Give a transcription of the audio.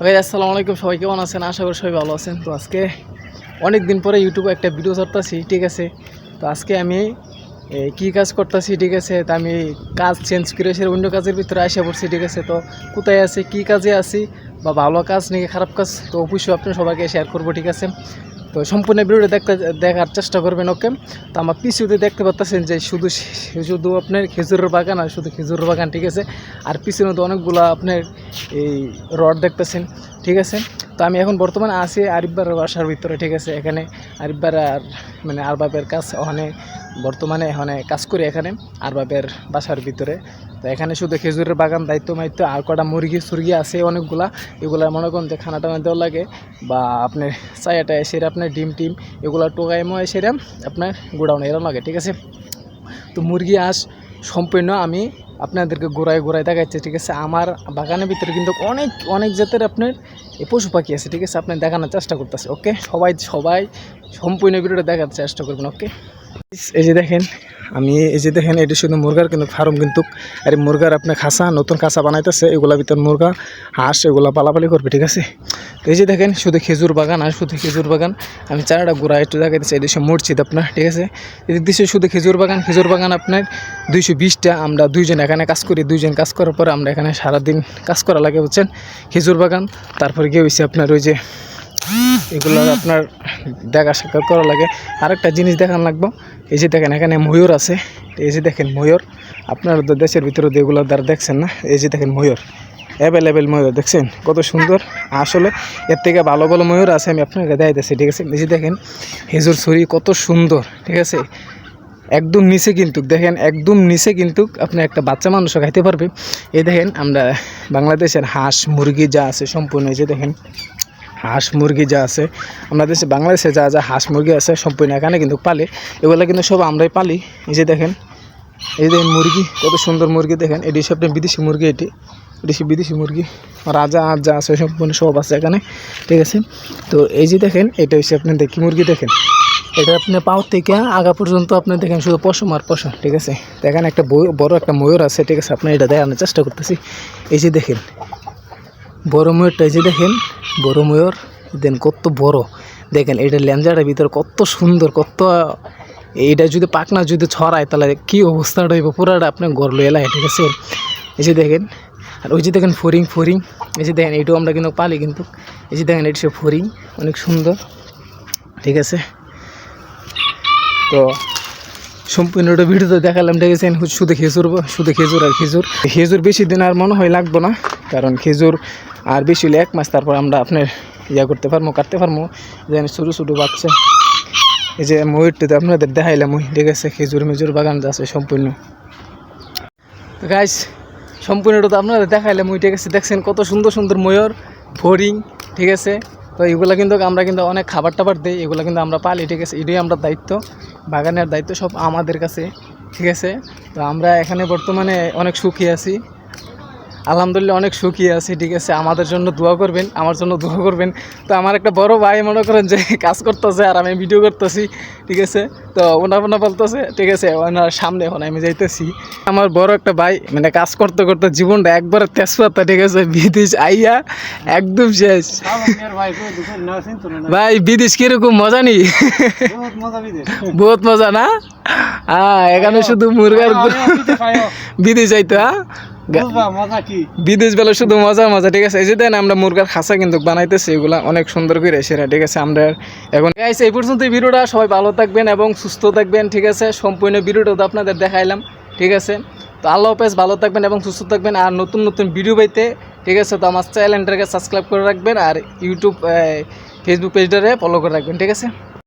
ভাই আসসালামু আলাইকুম, সবাই কেমন আছেন? আশা করি সবাই ভালো আছেন। তো আজকে অনেক দিন পরে ইউটিউবে একটা ভিডিও করতেছি, ঠিক আছে। তো আজকে আমি কী কাজ করতেছি, ঠিক আছে। তো আমি কাজ চেঞ্জ করে এসে অন্য কাজের ভিতরে আসা পড়ছি, ঠিক আছে। তো কোথায় আছি, কী কাজে আছি, বা ভালো কাজ নাকি খারাপ কাজ, তো অবশ্যই আপনি সবাইকে শেয়ার করবো, ঠিক আছে। তো সম্পূর্ণ ভিডিওটা দেখার চেষ্টা করবেন, ওকে। তো আমার পিছুতে দেখতে পাচ্ছেন যে শুধু শুধু আপনার খেজুরের বাগান আর শুধু খেজুরের বাগান, ঠিক আছে। আর পিছনে তো অনেকগুলো আপনার এই রড দেখতেছেন, ঠিক আছে। তো আমি এখন বর্তমানে আছি আরিফবার বাসার ভিতরে, ঠিক আছে। এখানে আরিফবার আর মানে আরবাবের কাজ ওখানে বর্তমানে এখানে কাজ করি, এখানে আরবাবের বাসার ভিতরে। তো এখানে শুধু খেজুরের বাগান দায়িত্ব মাইত্য, আর কটা মুরগি সুরগি আছে অনেকগুলা। এগুলা মনে করেন যে খানা টানা দেওয়া লাগে, বা আপনার চায়াটা এসে আপনার ডিম টিম এগুলো টোকাইমো এসে আপনার গোডাউনে এরম লাগে, ঠিক আছে। তো মুরগি হাঁস সম্পূর্ণ আমি আপনাদেরকে ঘোরায় দেখাচ্ছি, ঠিক আছে। আমার বাগানের ভিতরে কিন্তু অনেক অনেক জাতের আপনার এই পশু পাখি আছে, ঠিক আছে। আপনি দেখানোর চেষ্টা করতেছে, ওকে। সবাই সম্পূর্ণ ভিডিওটা দেখার চেষ্টা করবেন, ওকে। এই যে দেখেন এটা শুধু মুরগার কিন্তু ফার্ম, কিন্তু আর মুরগার আপনার খাঁচা নতুন খাঁচা বানাইতেছে, এগুলোর ভিতর মুরগা হাঁস এগুলো পালাপালি করবে, ঠিক আছে। তো এই যে দেখেন শুধু খেজুর বাগান আর শুধু খেজুর বাগান। আমি চারাটা ঘোরা একটু দেখাইতেছি, এই দেশে মসজিদ আপনার, ঠিক আছে। এই দেশে শুধু খেজুর বাগান আপনার 220টা। আমরা দুইজন এখানে কাজ করি, দুইজন কাজ করার পর আমরা এখানে সারাদিন কাজ করা লাগে, বুঝছেন। খেজুর বাগান তারপরে গিয়ে হয়েছে আপনার ওই যে এগুলো আপনার দেখা সাক্ষাৎ করা লাগে। আরেকটা জিনিস দেখান লাগবো, এই যে দেখেন এখানে ময়ূর আছে। এই যে দেখেন ময়ূর, আপনার দেশের ভিতরে এগুলো দ্বারা দেখছেন না। এই যে দেখেন ময়ূর, অ্যাভেলেবেল ময়ূর দেখছেন কত সুন্দর। আসলে এর থেকে ভালো ভালো ময়ূর আছে, আমি আপনাকে দেখাইতেছি, ঠিক আছে। এই যে দেখেন খেজুর ছড়ি কত সুন্দর, ঠিক আছে। একদম নিচে কিন্তু দেখেন, একদম নিচে কিন্তু আপনি একটা বাচ্চা মানুষও খাইতে পারবে। এই দেখেন আমরা বাংলাদেশের হাঁস মুরগি যা আছে সম্পূর্ণ, এই যে দেখেন হাঁস মুরগি যা আছে আমাদের দেশে বাংলাদেশে যা যা হাঁস মুরগি আছে সম্পূর্ণ এখানে কিন্তু পালে, এগুলো কিন্তু সব আমরাই পালি। এই যে দেখেন মুরগি কত সুন্দর মুরগি দেখেন। এটি সব বিদেশি মুরগি, এটি বিদেশি মুরগি রাজা আর যা আছে সম্পূর্ণ সব আছে এখানে, ঠিক আছে। তো এই যে দেখেন এটা হচ্ছে আপনি দেখি মুরগি দেখেন, এটা আপনার পাও থেকে আগা পর্যন্ত আপনি দেখেন শুধু পশম আর পশম, ঠিক আছে। তো এখানে একটা বড় একটা ময়ূর আছে, ঠিক আছে। আপনার এটা দেখানোর চেষ্টা করতেছি। এই যে দেখেন বড় ময়ূরটা, এই যে দেখেন বড় ময়ূর দেন কত বড় দেখেন। এটা ল্যাঞ্জাটার ভিতরে কত সুন্দর, কত এইটা যদি পাখনা যদি ছড়ায় তাহলে কী অবস্থাটা হইব, পুরাটা আপনার গড়লো এলাকায়, ঠিক আছে। এই যে দেখেন, আর ওই যে দেখেন ফড়িং, এই যে দেখেন এইটাও আমরা কিন্তু পালি, কিন্তু এই যে দেখেন এটা সে ফড়িং অনেক সুন্দর, ঠিক আছে। তো সম্পূর্ণটা ভিডিওতে দেখালাম, ঠিক আছে। শুধু খেজুর আর খেজুর বেশি দিন আর মনে হয় লাগবো না, কারণ খেজুর আর বেশি হলে 1 মাস তারপর আমরা আপনার করতে পারবো, কাটতে পারবো। যেন ছোটো বাচ্চা এই যে ময়ূরটিতে আপনাদের দেখাইলাম, ঠিক আছে। খেজুর বাগান আছে সম্পূর্ণ। তো গাইস সম্পূর্ণটা তো আপনাদের দেখাইলাম, ঠিক আছে। দেখছেন কত সুন্দর সুন্দর ময়ূর ফড়িং, ঠিক আছে। তো এগুলো কিন্তু আমরা কিন্তু অনেক খাবার টাবার দিই, এগুলো কিন্তু আমরা পালি, ঠিক আছে। এটাই আমরা দায়িত্ব, বাগানের দায়িত্ব সব আমাদের কাছে, ঠিক আছে। তো আমরা এখানে বর্তমানে অনেক সুখী আছি, আলহামদুলিল্লাহ অনেক সুখী আছি, ঠিক আছে। আমাদের জন্য দোয়া করবেন, আমার জন্য দোয়া করবেন। তো আমার একটা বড় ভাই মনে করেন যে কাজ করতেছে আর আমি ভিডিও করতেছি, ঠিক আছে। তো ওনা বলতেছে, ঠিক আছে, ওনার সামনে এখন আমি যাইতেছি। আমার বড় একটা ভাই মানে কাজ করতে করতে জীবনটা একবারে তেজপাতা, ঠিক আছে। বিদেশ আইয়া একদম শেষ। ভাই বিদেশ কিরকম মজা নি? বহুত মজা না? হ্যাঁ, এখানে শুধু মুরগার বিদেশ যাইতো, হ্যাঁ বিদেশ বেলা শুধু মজা, ঠিক আছে। এই যে দেন আমরা মুরগার খাঁচা কিন্তু বানাইতেছি, এগুলা অনেক সুন্দর করে সেরা, ঠিক আছে। আমরা এখন গাইস এই পর্যন্ত ভিডিওটা, সবাই ভালো থাকবেন এবং সুস্থ থাকবেন, ঠিক আছে। সম্পূর্ণ ভিডিওটা তো আপনাদের দেখাইলাম, ঠিক আছে। তো আল্লাহ হাফেজ, ভালো থাকবেন এবং সুস্থ থাকবেন। আর নতুন ভিডিও পাইতে, ঠিক আছে, তো আমার চ্যানেলটাকে সাবস্ক্রাইব করে রাখবেন আর ইউটিউব ফেসবুক পেজটারে ফলো করে রাখবেন, ঠিক আছে।